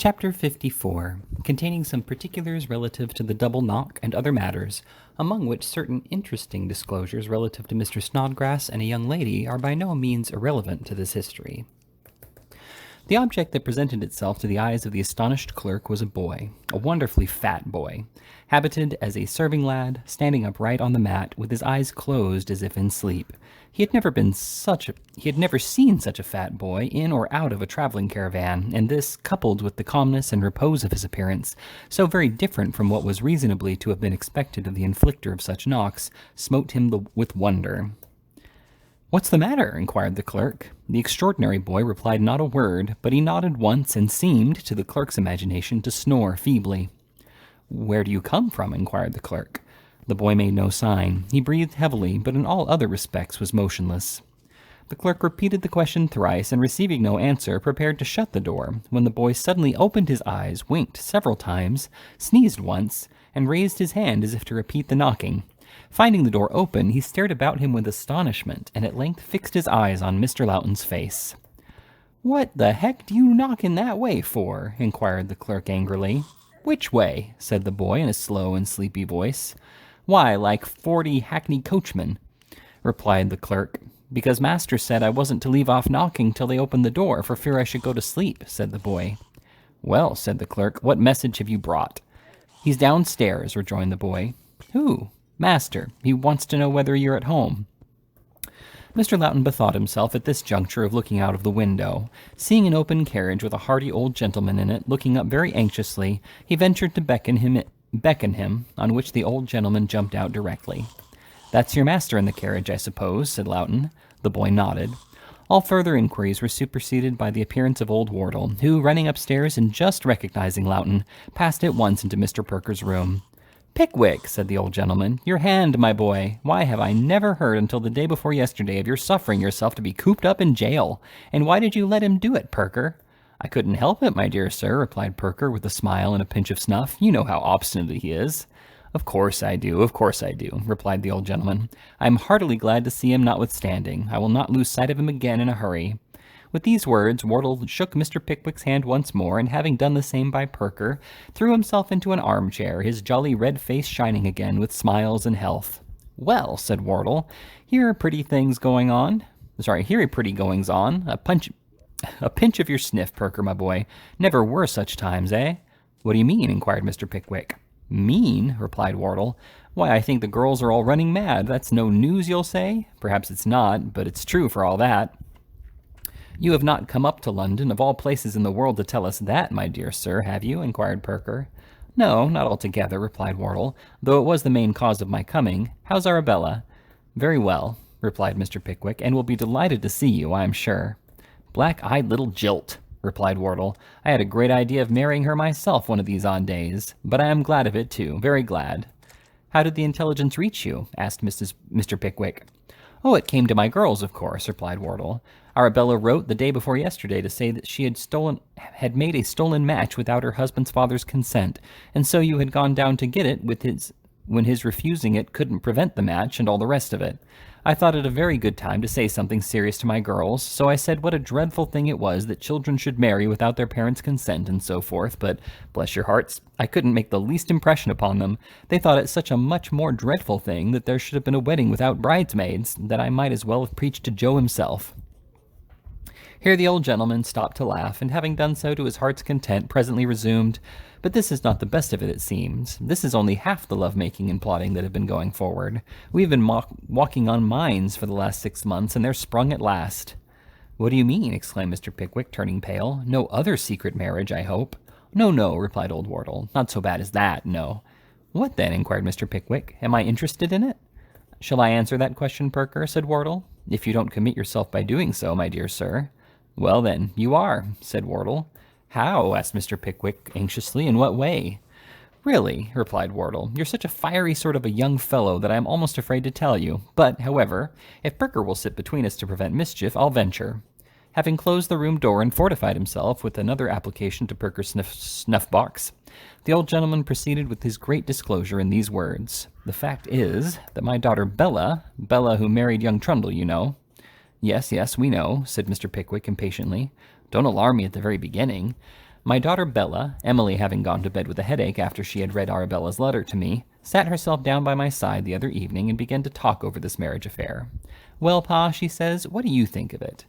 Chapter 54, containing some particulars relative to the double knock and other matters, among which certain interesting disclosures relative to Mr. Snodgrass and a young lady are by no means irrelevant to this history. The object that presented itself to the eyes of the astonished clerk was a boy, a wonderfully fat boy, habited as a serving lad, standing upright on the mat, with his eyes closed as if in sleep. He had never seen such a fat boy in or out of a traveling caravan, and this, coupled with the calmness and repose of his appearance, so very different from what was reasonably to have been expected of the inflictor of such knocks, smote him with wonder. "What's the matter?" inquired the clerk. The extraordinary boy replied not a word, but he nodded once and seemed, to the clerk's imagination, to snore feebly. "Where do you come from?" inquired the clerk. The boy made no sign. He breathed heavily, but in all other respects was motionless. The clerk repeated the question thrice, and receiving no answer, prepared to shut the door, when the boy suddenly opened his eyes, winked several times, sneezed once, and raised his hand as if to repeat the knocking. Finding the door open, he stared about him with astonishment, and at length fixed his eyes on Mr. Loughton's face. "What the heck do you knock in that way for?" inquired the clerk angrily. "Which way?" said the boy in a slow and sleepy voice. "Why, like 40 hackney coachmen," replied the clerk. "Because master said I wasn't to leave off knocking till they opened the door, for fear I should go to sleep," said the boy. "Well," said the clerk, "what message have you brought?" "He's downstairs," rejoined the boy. "Who?" "Master. He wants to know whether you're at home." Mr. Loughton bethought himself at this juncture of looking out of the window. Seeing an open carriage with a hearty old gentleman in it, looking up very anxiously, he ventured to beckon him, on which the old gentleman jumped out directly. "That's your master in the carriage, I suppose," said Loughton. The boy nodded. All further inquiries were superseded by the appearance of old Wardle, who, running upstairs and just recognizing Loughton, passed at once into Mr. Perker's room. "Pickwick," said the old gentleman, "your hand, my boy. Why have I never heard until the day before yesterday of your suffering yourself to be cooped up in jail? And why did you let him do it, Perker?" "I couldn't help it, my dear sir," replied Perker with a smile and a pinch of snuff. "You know how obstinate he is." Of course I do," replied the old gentleman. "I am heartily glad to see him notwithstanding. I will not lose sight of him again in a hurry." With these words, Wardle shook Mr. Pickwick's hand once more, and having done the same by Perker, threw himself into an armchair, his jolly red face shining again with smiles and health. "Well," said Wardle, here are pretty goings on. A pinch of your sniff, Perker, my boy. Never were such times, eh?" "What do you mean?" inquired Mr. Pickwick. "Mean?" replied Wardle. "Why, I think the girls are all running mad. That's no news, you'll say? Perhaps it's not, but it's true for all that." "You have not come up to London, of all places in the world, to tell us that, my dear sir, have you?" inquired Perker. "No, not altogether," replied Wardle, "though it was the main cause of my coming. How's Arabella?" "Very well," replied Mr. Pickwick, "and will be delighted to see you, I am sure." "Black-eyed little jilt," replied Wardle. "I had a great idea of marrying her myself one of these odd days, but I am glad of it, too, very glad." "How did the intelligence reach you?" asked Mr. Pickwick. "Oh, it came to my girls, of course," replied Wardle. "Arabella wrote the day before yesterday to say that she had made a stolen match without her husband's father's consent, and so you had gone down to get it when his refusing it couldn't prevent the match, and all the rest of it. I thought it a very good time to say something serious to my girls, so I said what a dreadful thing it was that children should marry without their parents' consent and so forth, but, bless your hearts, I couldn't make the least impression upon them. They thought it such a much more dreadful thing that there should have been a wedding without bridesmaids, that I might as well have preached to Joe himself." Here the old gentleman stopped to laugh, and having done so to his heart's content, presently resumed, "But this is not the best of it seems. This is only half the love-making and plotting that have been going forward. We have been walking on mines for the last 6 months, and they're sprung at last." "What do you mean?" exclaimed Mr. Pickwick, turning pale. "No other secret marriage, I hope?" No, replied old Wardle. "Not so bad as that, no." "What then?" inquired Mr. Pickwick. "Am I interested in it?" "Shall I answer that question, Perker?" said Wardle. "If you don't commit yourself by doing so, my dear sir." "Well, then, you are," said Wardle. "How?" asked Mr. Pickwick anxiously. "In what way?" "Really," replied Wardle, "you're such a fiery sort of a young fellow that I am almost afraid to tell you. But, however, if Perker will sit between us to prevent mischief, I'll venture." Having closed the room door and fortified himself with another application to Perker's snuff-box, the old gentleman proceeded with his great disclosure in these words. "The fact is that my daughter Bella who married young Trundle, you know—" Yes, we know," said Mr. Pickwick impatiently. "Don't alarm me at the very beginning." My daughter Bella, Emily having gone to bed with a headache after she had read Arabella's letter to me, sat herself down by my side the other evening and began to talk over this marriage affair. "Well, Pa," she says, "what do you think of it?"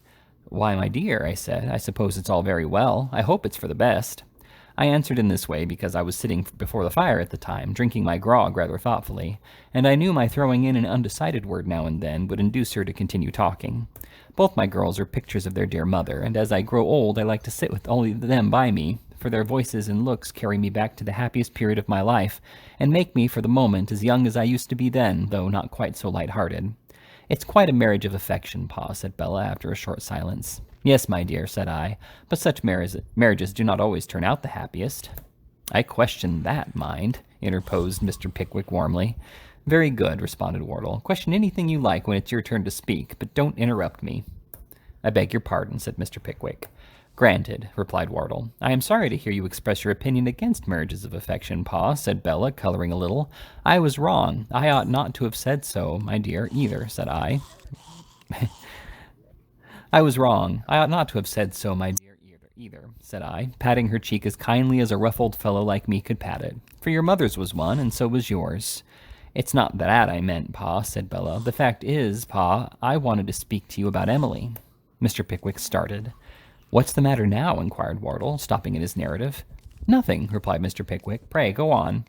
"Why, my dear," I said, "I suppose it's all very well. I hope it's for the best." I answered in this way because I was sitting before the fire at the time, drinking my grog rather thoughtfully, and I knew my throwing in an undecided word now and then would induce her to continue talking. Both my girls are pictures of their dear mother, and as I grow old I like to sit with only them by me, for their voices and looks carry me back to the happiest period of my life, and make me for the moment as young as I used to be then, though not quite so light-hearted. "It's quite a marriage of affection, Pa," said Bella after a short silence. "Yes, my dear," said I, "but such marriages do not always turn out the happiest." "I question that, mind," interposed Mr. Pickwick warmly. "Very good," responded Wardle. "Question anything you like when it's your turn to speak, but don't interrupt me." "I beg your pardon," said Mr. Pickwick. "Granted," replied Wardle. "I am sorry to hear you express your opinion against marriages of affection, Pa," said Bella, coloring a little. "I was wrong. I ought not to have said so, my dear, either," said I. "I was wrong. I ought not to have said so, my dear, either," said I, patting her cheek as kindly as a rough old fellow like me could pat it. "For your mother's was one, and so was yours." "It's not that I meant, Pa," said Bella. "The fact is, Pa, I wanted to speak to you about Emily." Mr. Pickwick started. "What's the matter now?" inquired Wardle, stopping in his narrative. "Nothing," replied Mr. Pickwick. "Pray, go on."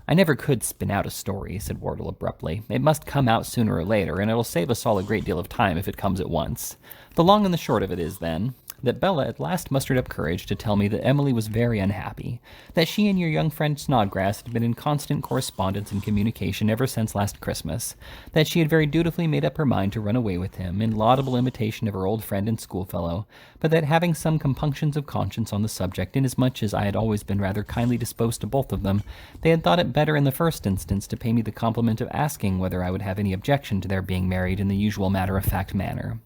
"I never could spin out a story," said Wardle abruptly. "It must come out sooner or later, and it'll save us all a great deal of time if it comes at once. The long and the short of it is, then, that Bella at last mustered up courage to tell me that Emily was very unhappy, that she and your young friend Snodgrass had been in constant correspondence and communication ever since last Christmas, that she had very dutifully made up her mind to run away with him, in laudable imitation of her old friend and schoolfellow, but that having some compunctions of conscience on the subject, inasmuch as I had always been rather kindly disposed to both of them, they had thought it better in the first instance to pay me the compliment of asking whether I would have any objection to their being married in the usual matter-of-fact manner.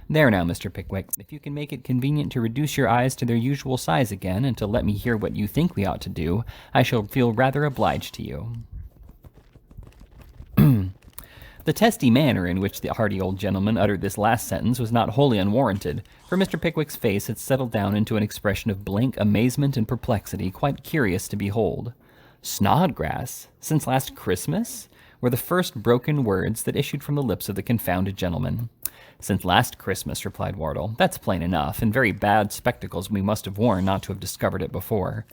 There now, Mr. Pickwick, if you can make it convenient to reduce your eyes to their usual size again, and to let me hear what you think we ought to do, I shall feel rather obliged to you." The testy manner in which the hearty old gentleman uttered this last sentence was not wholly unwarranted, for Mr. Pickwick's face had settled down into an expression of blank amazement and perplexity quite curious to behold. "Snodgrass? Since last Christmas?" were the first broken words that issued from the lips of the confounded gentleman. "Since last Christmas," replied Wardle. "That's plain enough, and very bad spectacles we must have worn not to have discovered it before."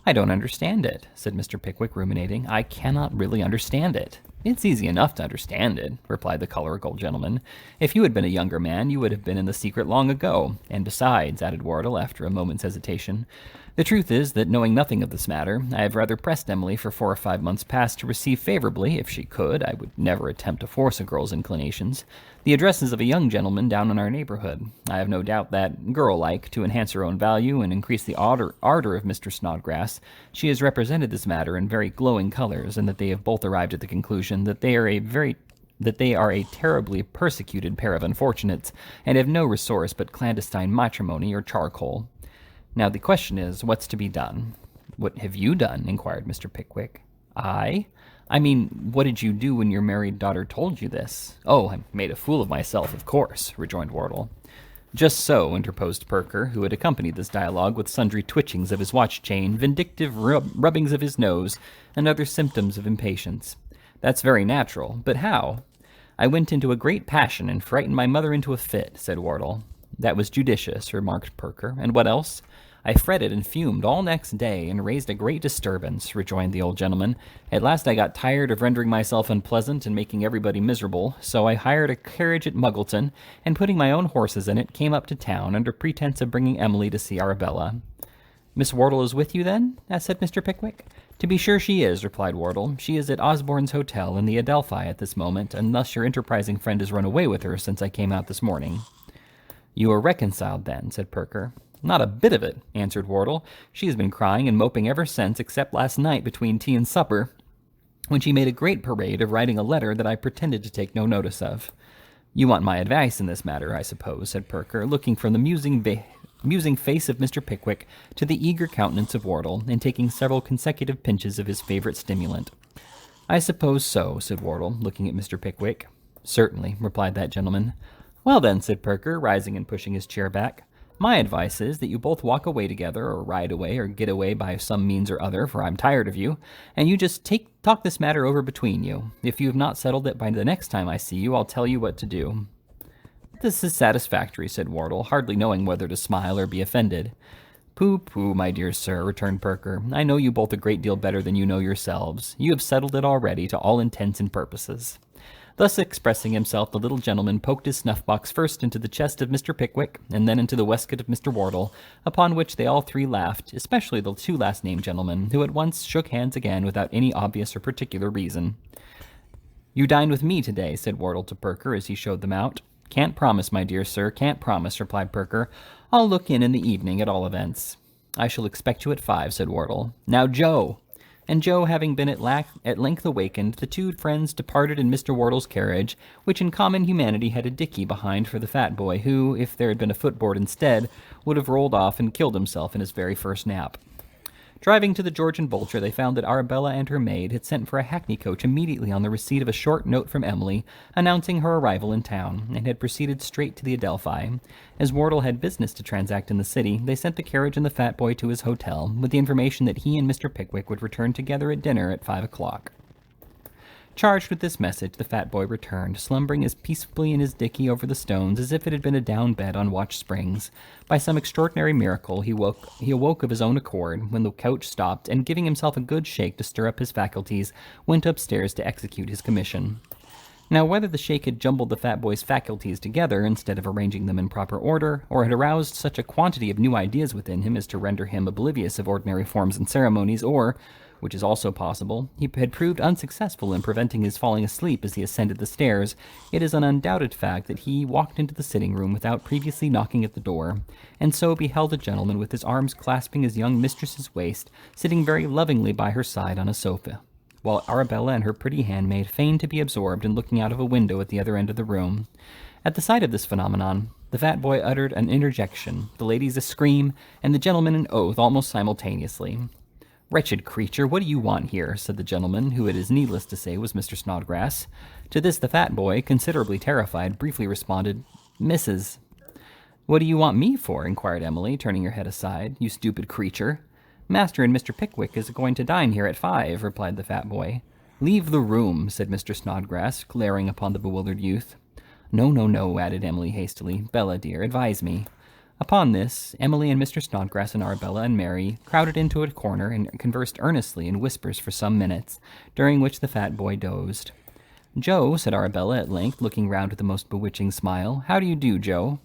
"I don't understand it," said Mr. Pickwick, ruminating. "I cannot really understand it." "It's easy enough to understand it," replied the choleric old gentleman. "If you had been a younger man, you would have been in the secret long ago. And besides," added Wardle, after a moment's hesitation, "the truth is that, knowing nothing of this matter, I have rather pressed Emily for 4 or 5 months past to receive favorably, if she could — I would never attempt to force a girl's inclinations — the addresses of a young gentleman down in our neighborhood. I have no doubt that, girl-like, to enhance her own value and increase the ardor of Mr. Snodgrass, she has represented this matter in very glowing colors, and that they have both arrived at the conclusion that they are a terribly persecuted pair of unfortunates, and have no resource but clandestine matrimony or charcoal. Now the question is, what's to be done?" "What have you done?" inquired Mr. Pickwick. "I? I mean, what did you do when your married daughter told you this?" "Oh, I made a fool of myself, of course," rejoined Wardle. "Just so," interposed Perker, who had accompanied this dialogue with sundry twitchings of his watch-chain, vindictive rubbings of his nose, and other symptoms of impatience. "That's very natural. But how?" "I went into a great passion and frightened my mother into a fit," said Wardle. "That was judicious," remarked Perker. "And what else?" "I fretted and fumed all next day, and raised a great disturbance," rejoined the old gentleman. "At last I got tired of rendering myself unpleasant and making everybody miserable, so I hired a carriage at Muggleton, and putting my own horses in it, came up to town, under pretense of bringing Emily to see Arabella." "Miss Wardle is with you, then?" said Mr. Pickwick. "To be sure she is," replied Wardle. "She is at Osborne's Hotel in the Adelphi at this moment, unless your enterprising friend has run away with her since I came out this morning." "You are reconciled, then?" said Perker. "Not a bit of it," answered Wardle. "She has been crying and moping ever since, except last night between tea and supper, when she made a great parade of writing a letter that I pretended to take no notice of." "You want my advice in this matter, I suppose," said Perker, looking from the musing face of Mr. Pickwick to the eager countenance of Wardle, and taking several consecutive pinches of his favorite stimulant. "I suppose so," said Wardle, looking at Mr. Pickwick. "Certainly," replied that gentleman. "Well then," said Perker, rising and pushing his chair back, My advice is that you both walk away together, or ride away, or get away by some means or other, for I'm tired of you, and you just talk this matter over between you. If you have not settled it by the next time I see you, I'll tell you what to do." "This is satisfactory," said Wardle, hardly knowing whether to smile or be offended. "Pooh, my dear sir," returned Perker. "I know you both a great deal better than you know yourselves. You have settled it already to all intents and purposes." Thus expressing himself, the little gentleman poked his snuff-box first into the chest of Mr. Pickwick, and then into the waistcoat of Mr. Wardle, upon which they all three laughed, especially the two last-named gentlemen, who at once shook hands again without any obvious or particular reason. "You dine with me today," said Wardle to Perker as he showed them out. "Can't promise, my dear sir, can't promise," replied Perker. "I'll look in the evening, at all events." "I shall expect you at 5, said Wardle. "Now, Joe!" And Joe, having been at length awakened, the two friends departed in Mr. Wardle's carriage, which in common humanity had a dickey behind for the fat boy, who, if there had been a footboard instead, would have rolled off and killed himself in his very first nap. Driving to the George and Vulture, they found that Arabella and her maid had sent for a hackney coach immediately on the receipt of a short note from Emily announcing her arrival in town, and had proceeded straight to the Adelphi. As Wardle had business to transact in the city, they sent the carriage and the fat boy to his hotel, with the information that he and Mr. Pickwick would return together at dinner at 5 o'clock. Charged with this message, the fat boy returned, slumbering as peacefully in his dickey over the stones as if it had been a down bed on watch springs. By some extraordinary miracle, he awoke of his own accord when the coach stopped, and giving himself a good shake to stir up his faculties, went upstairs to execute his commission. Now, whether the shake had jumbled the fat boy's faculties together instead of arranging them in proper order, or had aroused such a quantity of new ideas within him as to render him oblivious of ordinary forms and ceremonies, or, which is also possible, he had proved unsuccessful in preventing his falling asleep as he ascended the stairs, it is an undoubted fact that he walked into the sitting-room without previously knocking at the door, and so beheld a gentleman with his arms clasping his young mistress's waist, sitting very lovingly by her side on a sofa, while Arabella and her pretty handmaid feigned to be absorbed in looking out of a window at the other end of the room. At the sight of this phenomenon, the fat boy uttered an interjection, the ladies a scream, and the gentleman an oath almost simultaneously. "Wretched creature, what do you want here?" said the gentleman, who it is needless to say was Mr. Snodgrass. To this the fat boy, considerably terrified, briefly responded, "Mrs." "What do you want me for?" inquired Emily, turning her head aside. "You stupid creature." "Master and Mr. Pickwick is going to dine here at 5, replied the fat boy. "Leave the room," said Mr. Snodgrass, glaring upon the bewildered youth. No, added Emily hastily. "Bella, dear, advise me." Upon this, Emily and Mr. Snodgrass and Arabella and Mary crowded into a corner and conversed earnestly in whispers for some minutes, during which the fat boy dozed. "Joe," said Arabella at length, looking round with the most bewitching smile, "how do you do, Joe?"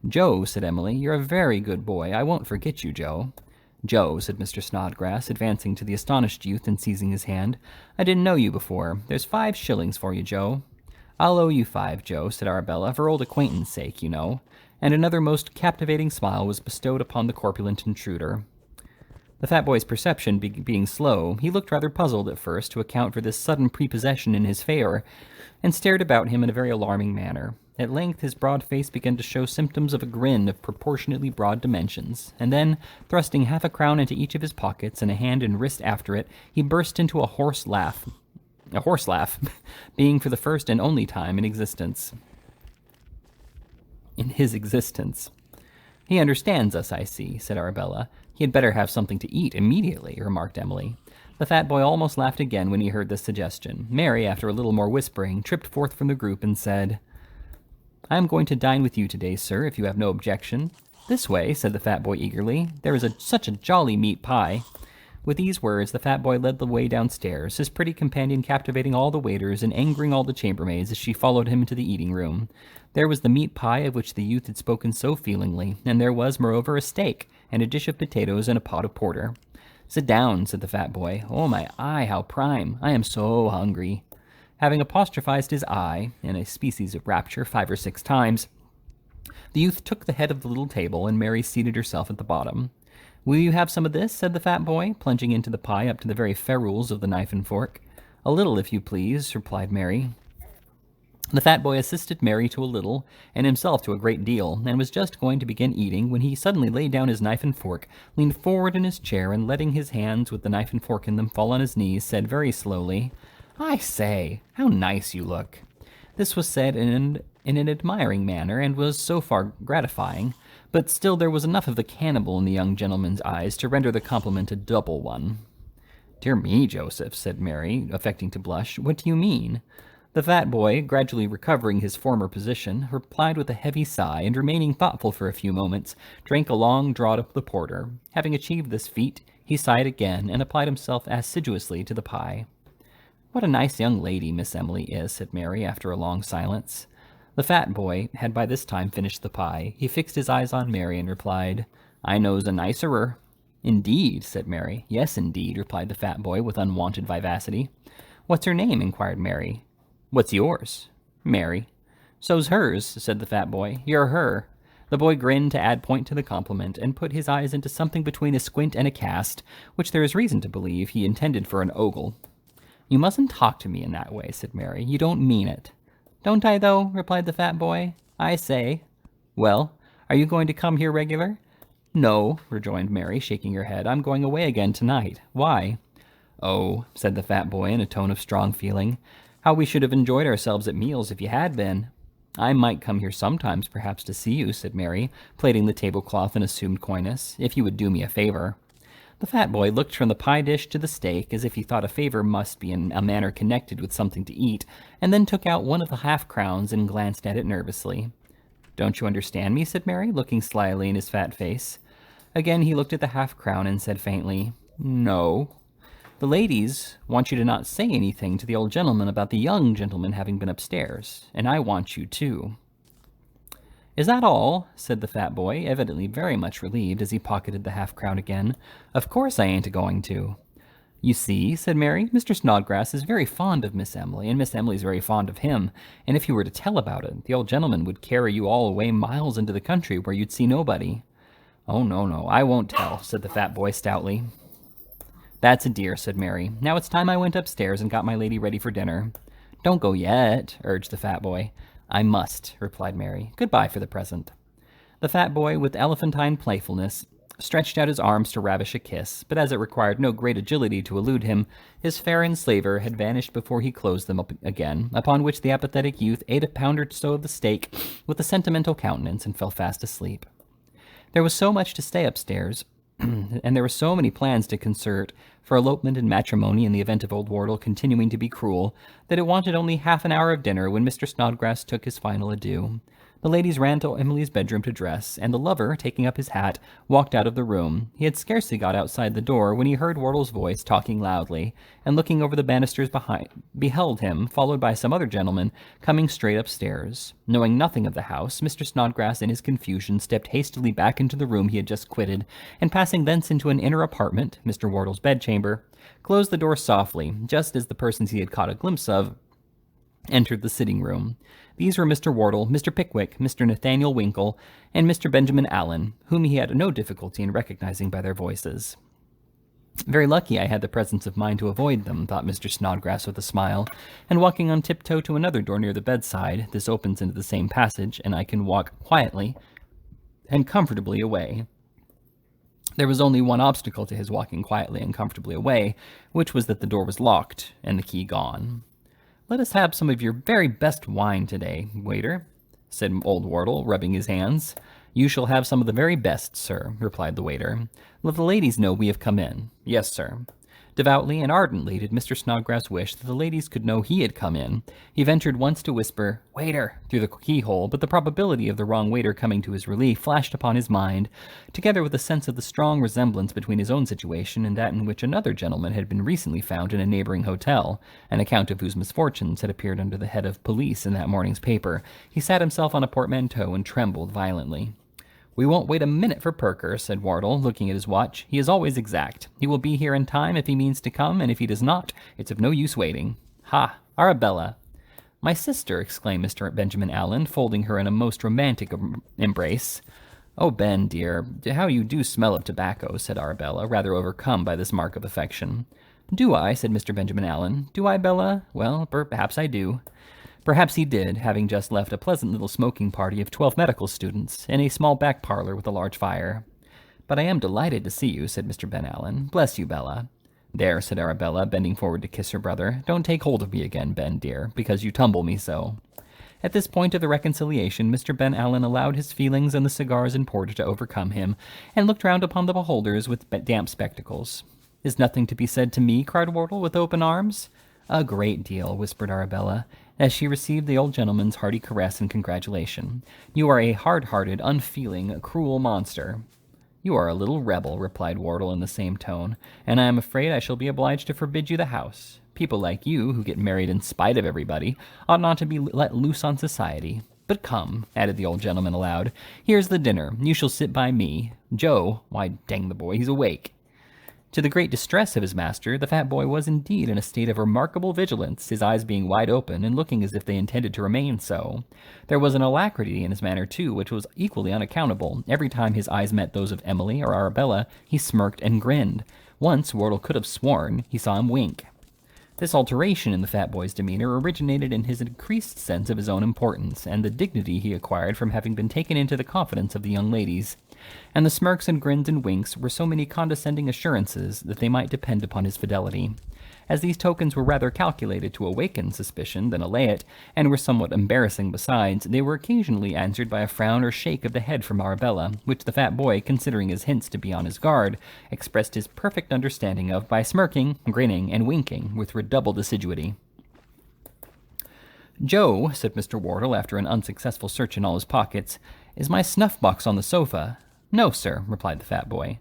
"Joe," said Emily, "you're a very good boy. I won't forget you, Joe." "Joe," said Mr. Snodgrass, advancing to the astonished youth and seizing his hand, "I didn't know you before. There's 5 shillings for you, Joe." "I'll owe you 5, Joe," said Arabella, "for old acquaintance' sake, you know." And another most captivating smile was bestowed upon the corpulent intruder. The fat boy's perception being slow, he looked rather puzzled at first to account for this sudden prepossession in his favor, and stared about him in a very alarming manner. At length his broad face began to show symptoms of a grin of proportionately broad dimensions, and then, thrusting half a crown into each of his pockets and a hand and wrist after it, he burst into a horse laugh, being for the first and only time in his existence. "He understands us, I see," said Arabella. "He had better have something to eat immediately," remarked Emily. The fat boy almost laughed again when he heard this suggestion. Mary, after a little more whispering, tripped forth from the group and said, "I am going to dine with you today, sir, if you have no objection." "This way," said the fat boy eagerly. "There is such a jolly meat pie." With these words, the fat boy led the way downstairs, his pretty companion captivating all the waiters and angering all the chambermaids as she followed him into the eating-room. There was the meat pie of which the youth had spoken so feelingly, and there was, moreover, a steak, and a dish of potatoes and a pot of porter. "Sit down," said the fat boy. "Oh, my eye, how prime! I am so hungry." Having apostrophized his eye, in a species of rapture, 5 or 6 times, the youth took the head of the little table, and Mary seated herself at the bottom. "Will you have some of this?" said the fat boy, plunging into the pie up to the very ferrules of the knife and fork. "A little, if you please," replied Mary. The fat boy assisted Mary to a little, and himself to a great deal, and was just going to begin eating when he suddenly laid down his knife and fork, leaned forward in his chair, and letting his hands with the knife and fork in them fall on his knees, said very slowly, "I say, how nice you look." This was said in an admiring manner, and was so far gratifying, but still there was enough of the cannibal in the young gentleman's eyes to render the compliment a double one. "Dear me, Joseph," said Mary, affecting to blush, "what do you mean?" The fat boy, gradually recovering his former position, replied with a heavy sigh, and remaining thoughtful for a few moments, drank a long draught of the porter. Having achieved this feat, he sighed again, and applied himself assiduously to the pie. "What a nice young lady Miss Emily is," said Mary, after a long silence. The fat boy had by this time finished the pie. He fixed his eyes on Mary and replied, "I knows a nicerer." "Indeed," said Mary. "Yes, indeed," replied the fat boy with unwonted vivacity. "What's her name?" inquired Mary. "What's yours?" "Mary." "So's hers," said the fat boy. "You're her." The boy grinned to add point to the compliment, and put his eyes into something between a squint and a cast, which there is reason to believe he intended for an ogle. "You mustn't talk to me in that way," said Mary. "You don't mean it." "Don't I, though?" replied the fat boy. "I say." "Well, are you going to come here regular?" "No," rejoined Mary, shaking her head. "I'm going away again tonight." "Why?" "Oh," said the fat boy in a tone of strong feeling, "how we should have enjoyed ourselves at meals if you had been." "I might come here sometimes, perhaps, to see you," said Mary, plaiting the tablecloth in assumed coyness, "if you would do me a favor." The fat boy looked from the pie dish to the steak, as if he thought a favor must be in a manner connected with something to eat, and then took out one of the half-crowns and glanced at it nervously. "Don't you understand me?" said Mary, looking slyly in his fat face. Again he looked at the half-crown and said faintly, "No." "The ladies want you to not say anything to the old gentleman about the young gentleman having been upstairs, and I want you to." "Is that all?" said the fat boy, evidently very much relieved as he pocketed the half-crown again. "Of course I ain't going to." "You see," said Mary, "Mr. Snodgrass is very fond of Miss Emily, and Miss Emily's very fond of him, and if you were to tell about it, the old gentleman would carry you all away miles into the country where you'd see nobody." "Oh, no, I won't tell," said the fat boy stoutly. "That's a dear," said Mary. "Now it's time I went upstairs and got my lady ready for dinner." "Don't go yet," urged the fat boy. "I must," replied Mary. "Goodbye for the present." The fat boy, with elephantine playfulness, stretched out his arms to ravish a kiss, but as it required no great agility to elude him, his fair enslaver had vanished before he closed them up again, upon which the apathetic youth ate a pound or so of the steak with a sentimental countenance and fell fast asleep. There was so much to stay upstairs, and there were so many plans to concert for elopement and matrimony in the event of old Wardle continuing to be cruel, that it wanted only half an hour of dinner when Mr. Snodgrass took his final adieu. The ladies ran to Emily's bedroom to dress, and the lover, taking up his hat, walked out of the room. He had scarcely got outside the door when he heard Wardle's voice talking loudly, and looking over the banisters behind, beheld him, followed by some other gentleman, coming straight upstairs. Knowing nothing of the house, Mr. Snodgrass in his confusion stepped hastily back into the room he had just quitted, and passing thence into an inner apartment, Mr. Wardle's bedchamber, closed the door softly, just as the persons he had caught a glimpse of entered the sitting room. These were Mr. Wardle, Mr. Pickwick, Mr. Nathaniel Winkle, and Mr. Benjamin Allen, whom he had no difficulty in recognizing by their voices. "Very lucky I had the presence of mind to avoid them," thought Mr. Snodgrass with a smile, and walking on tiptoe to another door near the bedside, "this opens into the same passage, and I can walk quietly and comfortably away." There was only one obstacle to his walking quietly and comfortably away, which was that the door was locked and the key gone. "Let us have some of your very best wine today, waiter," said old Wardle, rubbing his hands. "You shall have some of the very best, sir," replied the waiter. "Let the ladies know we have come in." "Yes, sir." Devoutly and ardently did Mr. Snodgrass wish that the ladies could know he had come in. He ventured once to whisper, "Waiter," through the keyhole, but the probability of the wrong waiter coming to his relief flashed upon his mind, together with a sense of the strong resemblance between his own situation and that in which another gentleman had been recently found in a neighboring hotel, an account of whose misfortunes had appeared under the head of police in that morning's paper. He sat himself on a portmanteau and trembled violently. "We won't wait a minute for Perker," said Wardle, looking at his watch. "He is always exact. He will be here in time if he means to come, and if he does not, it's of no use waiting. Ha! Arabella!" "My sister!" exclaimed Mr. Benjamin Allen, folding her in a most romantic embrace. "Oh, Ben, dear, how you do smell of tobacco," said Arabella, rather overcome by this mark of affection. "Do I?" said Mr. Benjamin Allen. "Do I, Bella? Well, perhaps I do." Perhaps he did, having just left a pleasant little smoking party of 12 medical students in a small back parlor with a large fire. "But I am delighted to see you," said Mr. Ben Allen. "Bless you, Bella." "There," said Arabella, bending forward to kiss her brother. "Don't take hold of me again, Ben, dear, because you tumble me so." At this point of the reconciliation, Mr. Ben Allen allowed his feelings and the cigars and porter to overcome him, and looked round upon the beholders with damp spectacles. "Is nothing to be said to me?" cried Wardle, with open arms. "A great deal," whispered Arabella, as she received the old gentleman's hearty caress and congratulation. "You are a hard-hearted, unfeeling, cruel monster." "You are a little rebel," replied Wardle in the same tone, "and I am afraid I shall be obliged to forbid you the house. People like you, who get married in spite of everybody, ought not to be let loose on society. But come," added the old gentleman aloud, "here's the dinner. You shall sit by me. Joe, why, dang the boy, he's awake." To the great distress of his master, the fat boy was indeed in a state of remarkable vigilance, his eyes being wide open and looking as if they intended to remain so. There was an alacrity in his manner, too, which was equally unaccountable. Every time his eyes met those of Emily or Arabella, he smirked and grinned. Once, Wardle could have sworn he saw him wink. This alteration in the fat boy's demeanor originated in his increased sense of his own importance, and the dignity he acquired from having been taken into the confidence of the young ladies. And the smirks and grins and winks were so many condescending assurances that they might depend upon his fidelity. As these tokens were rather calculated to awaken suspicion than allay it, and were somewhat embarrassing besides, they were occasionally answered by a frown or shake of the head from Arabella, which the fat boy, considering his hints to be on his guard, expressed his perfect understanding of by smirking, grinning, and winking with redoubled assiduity. "Joe," said Mr. Wardle, after an unsuccessful search in all his pockets, "is my snuff-box on the sofa?" "No, sir," replied the fat boy.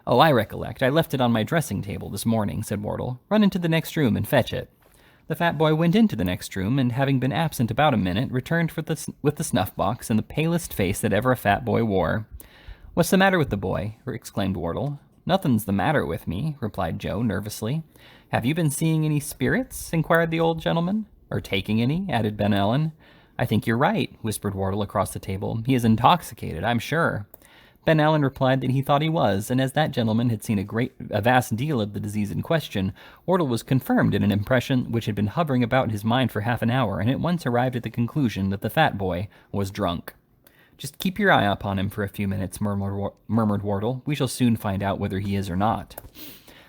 "Oh, I recollect. I left it on my dressing-table this morning," said Wardle. "Run into the next room and fetch it." The fat boy went into the next room, and having been absent about a minute, returned with the snuff-box and the palest face that ever a fat boy wore. "What's the matter with the boy?" exclaimed Wardle. "Nothing's the matter with me," replied Joe, nervously. "Have you been seeing any spirits?" inquired the old gentleman. "Or taking any?" added Ben Allen. "I think you're right," whispered Wardle across the table. "He is intoxicated, I'm sure." Ben Allen replied that he thought he was, and as that gentleman had seen a vast deal of the disease in question, Wardle was confirmed in an impression which had been hovering about his mind for half an hour, and at once arrived at the conclusion that the fat boy was drunk. "Just keep your eye upon him for a few minutes," murmured Wardle. "We shall soon find out whether he is or not."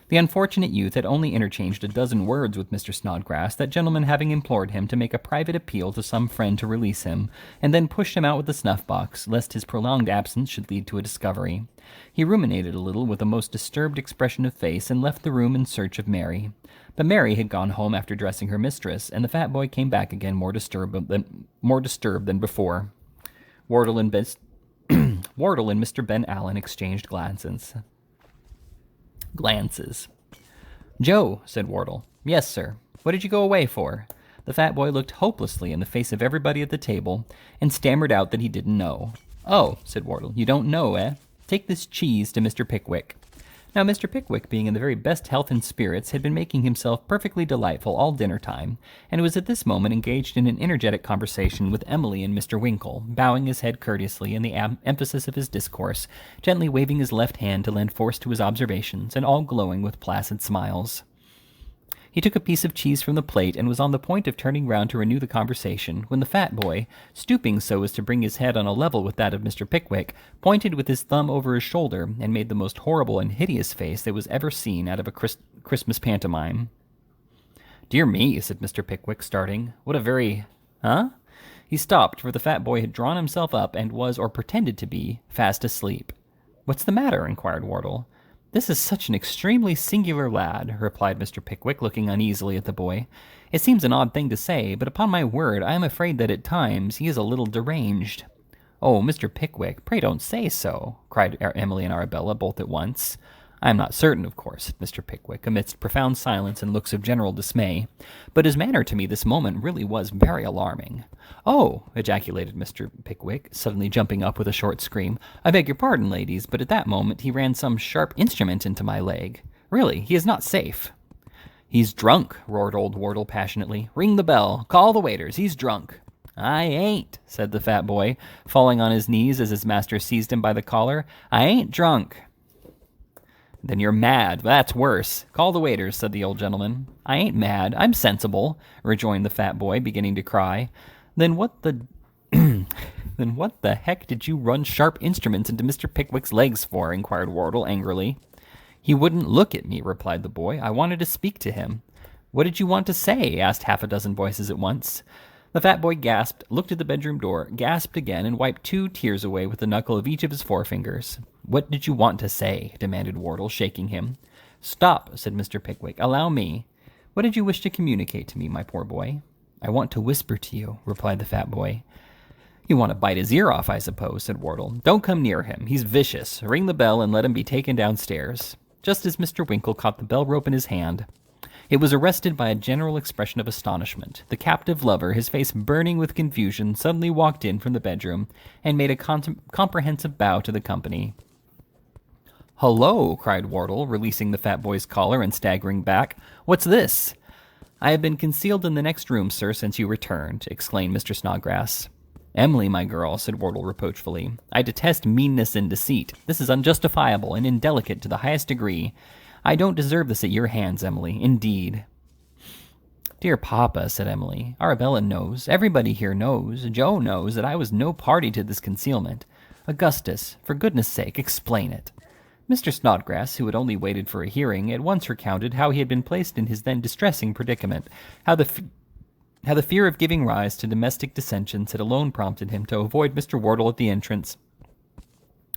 The unfortunate youth had only interchanged a dozen words with Mr. Snodgrass, that gentleman having implored him to make a private appeal to some friend to release him, and then pushed him out with the snuff-box, lest his prolonged absence should lead to a discovery. He ruminated a little with a most disturbed expression of face, and left the room in search of Mary. But Mary had gone home after dressing her mistress, and the fat boy came back again more disturbed than before. Wardle and Mr. Ben Allen exchanged glances. "Joe," said Wardle. "Yes, sir. What did you go away for?" The fat boy looked hopelessly in the face of everybody at the table, and stammered out that he didn't know. "Oh," said Wardle, "you don't know, eh? Take this cheese to Mr. Pickwick." Now, Mr. Pickwick, being in the very best health and spirits, had been making himself perfectly delightful all dinner-time, and was at this moment engaged in an energetic conversation with Emily and Mr. Winkle, bowing his head courteously in the emphasis of his discourse, gently waving his left hand to lend force to his observations, and all glowing with placid smiles. He took a piece of cheese from the plate and was on the point of turning round to renew the conversation, when the fat boy, stooping so as to bring his head on a level with that of Mr. Pickwick, pointed with his thumb over his shoulder and made the most horrible and hideous face that was ever seen out of a Christmas pantomime. "Dear me," said Mr. Pickwick, starting. "What a very... Huh?" He stopped, for the fat boy had drawn himself up and was, or pretended to be, fast asleep. "What's the matter?" inquired Wardle. "This is such an extremely singular lad," replied Mr. Pickwick, looking uneasily at the boy. "It seems an odd thing to say, but upon my word I am afraid that at times he is a little deranged." "Oh, Mr. Pickwick, pray don't say so," cried Emily and Arabella both at once. "I am not certain, of course," said Mr. Pickwick, amidst profound silence and looks of general dismay, "but his manner to me this moment really was very alarming." "Oh!" ejaculated Mr. Pickwick, suddenly jumping up with a short scream. "I beg your pardon, ladies, but at that moment he ran some sharp instrument into my leg. Really, he is not safe." "He's drunk," roared old Wardle passionately. "Ring the bell. Call the waiters. He's drunk." "I ain't," said the fat boy, falling on his knees as his master seized him by the collar. "I ain't drunk." "Then you're mad. That's worse. Call the waiters," said the old gentleman. "I ain't mad. I'm sensible," rejoined the fat boy, beginning to cry. Then what the heck did you run sharp instruments into Mr. Pickwick's legs for?" inquired Wardle angrily. "He wouldn't look at me," replied the boy. "I wanted to speak to him." "What did you want to say?" asked half a dozen voices at once. The fat boy gasped, looked at the bedroom door, gasped again, and wiped 2 tears away with the knuckle of each of his forefingers. "What did you want to say?" demanded Wardle, shaking him. "Stop," said Mr. Pickwick. "Allow me. What did you wish to communicate to me, my poor boy?" "I want to whisper to you," replied the fat boy. "You want to bite his ear off, I suppose," said Wardle. "Don't come near him. He's vicious. Ring the bell and let him be taken downstairs." Just as Mr. Winkle caught the bell rope in his hand, it was arrested by a general expression of astonishment. The captive lover, his face burning with confusion, suddenly walked in from the bedroom and made a comprehensive bow to the company. "Hullo!" cried Wardle, releasing the fat boy's collar and staggering back. "What's this?" "I have been concealed in the next room, sir, since you returned," exclaimed Mr. Snodgrass. "Emily, my girl," said Wardle reproachfully, "I detest meanness and deceit. This is unjustifiable and indelicate to the highest degree. I don't deserve this at your hands, Emily, indeed." "Dear Papa," said Emily, "Arabella knows, everybody here knows, Joe knows that I was no party to this concealment. Augustus, for goodness sake, explain it." Mr. Snodgrass, who had only waited for a hearing, at once recounted how he had been placed in his then distressing predicament, how the fear of giving rise to domestic dissensions had alone prompted him to avoid Mr. Wardle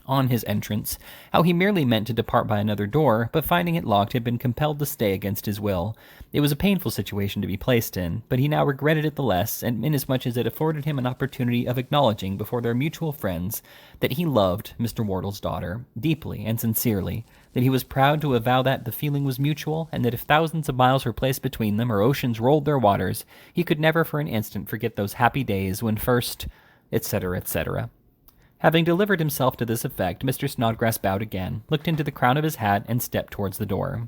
on his entrance, how he merely meant to depart by another door, but finding it locked had been compelled to stay against his will. It was a painful situation to be placed in, but he now regretted it the less, and inasmuch as it afforded him an opportunity of acknowledging before their mutual friends that he loved Mr. Wardle's daughter, deeply and sincerely, that he was proud to avow that the feeling was mutual, and that if thousands of miles were placed between them, or oceans rolled their waters, he could never for an instant forget those happy days when first, etc., etc. Having delivered himself to this effect, Mr. Snodgrass bowed again, looked into the crown of his hat, and stepped towards the door.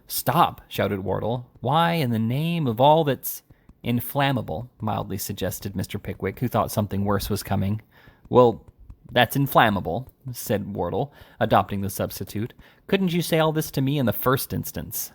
"Stop!" shouted Wardle. "Why, in the name of all that's—" "Inflammable," mildly suggested Mr. Pickwick, who thought something worse was coming. "Well, that's inflammable," said Wardle, adopting the substitute. "Couldn't you say all this to me in the first instance?"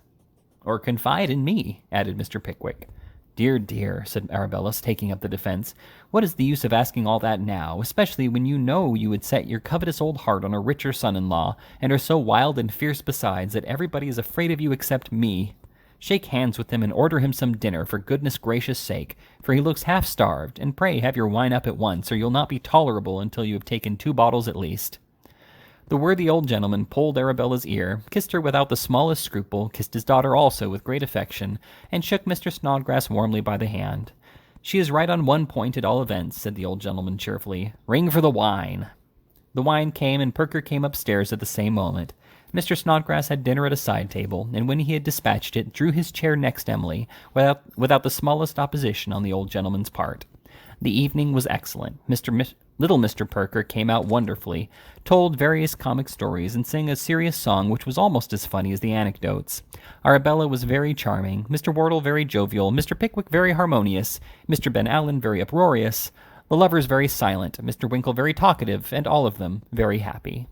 "Or confide in me," added Mr. Pickwick. "Dear, dear," said Arabella, taking up the defense. "What is the use of asking all that now, especially when you know you would set your covetous old heart on a richer son-in-law, and are so wild and fierce besides that everybody is afraid of you except me? Shake hands with him and order him some dinner, for goodness gracious sake, for he looks half-starved, and pray have your wine up at once, or you'll not be tolerable until you have taken 2 bottles at least." The worthy old gentleman pulled Arabella's ear, kissed her without the smallest scruple, kissed his daughter also with great affection, and shook Mr. Snodgrass warmly by the hand. "She is right on one point at all events," said the old gentleman cheerfully. "Ring for the wine." The wine came, and Perker came upstairs at the same moment. Mr. Snodgrass had dinner at a side table, and when he had dispatched it, drew his chair next Emily, without the smallest opposition on the old gentleman's part. The evening was excellent. Little Mr. Perker came out wonderfully, told various comic stories, and sang a serious song which was almost as funny as the anecdotes. Arabella was very charming, Mr. Wardle very jovial, Mr. Pickwick very harmonious, Mr. Ben Allen very uproarious, the lovers very silent, Mr. Winkle very talkative, and all of them very happy.